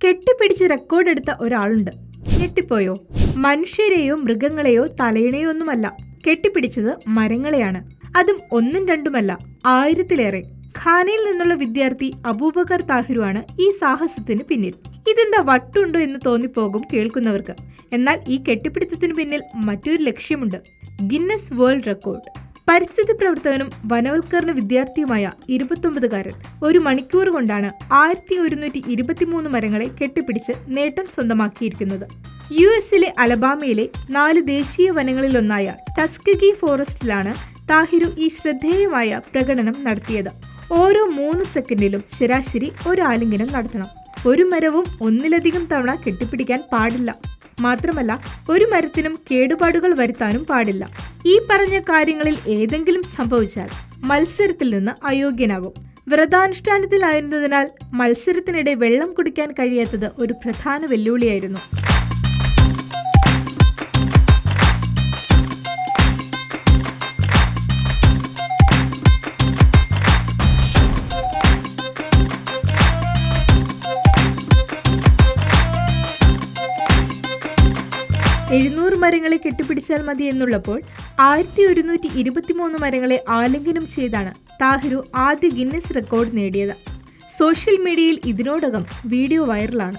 കെട്ടിപ്പിടിച്ച് റെക്കോർഡെടുത്ത ഒരാളുണ്ട്. ഞെട്ടിപ്പോയോ? മനുഷ്യരെയോ മൃഗങ്ങളെയോ തലയിണയോ ഒന്നുമല്ല, കെട്ടിപ്പിടിച്ചത് മരങ്ങളെയാണ്. അതും ഒന്നും രണ്ടുമല്ല, 1000-ലേറെ. ഖാനയിൽ നിന്നുള്ള വിദ്യാർത്ഥി അബൂബക്കർ താഹിറുവാണ് ഈ സാഹസത്തിന് പിന്നിൽ. ഇതെന്താ വട്ടുണ്ടോ എന്ന് തോന്നിപ്പോകും കേൾക്കുന്നവർക്ക്. എന്നാൽ ഈ കെട്ടിപ്പിടുത്തത്തിന് പിന്നിൽ മറ്റൊരു ലക്ഷ്യമുണ്ട്: ഗിന്നസ് വേൾഡ് റെക്കോർഡ്. പരിസ്ഥിതി പ്രവർത്തകനും വനവൽക്കരണ വിദ്യാർത്ഥിയുമായ 29-കാരൻ 1 മണിക്കൂർ കൊണ്ടാണ് 1123 മരങ്ങളെ കെട്ടിപ്പിടിച്ച് നേട്ടം സ്വന്തമാക്കിയിരിക്കുന്നത്. US-ലെ അലബാമയിലെ 4 ദേശീയ വനങ്ങളിലൊന്നായ ടസ്കഗി ഫോറസ്റ്റിലാണ് താഹിറു ഈ ശ്രദ്ധേയമായ പ്രകടനം നടത്തിയത്. ഓരോ 3 സെക്കൻഡിലും ശരാശരി 1 ആലിംഗനം നടത്തണം. ഒരു മരവും ഒന്നിലധികം തവണ കെട്ടിപ്പിടിക്കാൻ പാടില്ല. മാത്രമല്ല, ഒരു മരത്തിനും കേടുപാടുകൾ വരുത്താനും പാടില്ല. ഈ പറഞ്ഞ കാര്യങ്ങളിൽ ഏതെങ്കിലും സംഭവിച്ചാൽ മത്സരത്തിൽ നിന്ന് അയോഗ്യനാകും. വ്രതാനുഷ്ഠാനത്തിലായിരുന്നതിനാൽ മത്സരത്തിനിടെ വെള്ളം കുടിക്കാൻ കഴിയാത്തത് ഒരു പ്രധാന വെല്ലുവിളിയായിരുന്നു. മരങ്ങളെ കെട്ടിപ്പിടിച്ചാൽ മതി എന്നുള്ളപ്പോൾ 1123 മരങ്ങളെ ആലിംഗനം ചെയ്താണ് താഹിറു ആദ്യ ഗിന്നസ് റെക്കോർഡ് നേടിയത്. സോഷ്യൽ മീഡിയയിൽ ഇതിനോടകം വീഡിയോ വൈറലാണ്.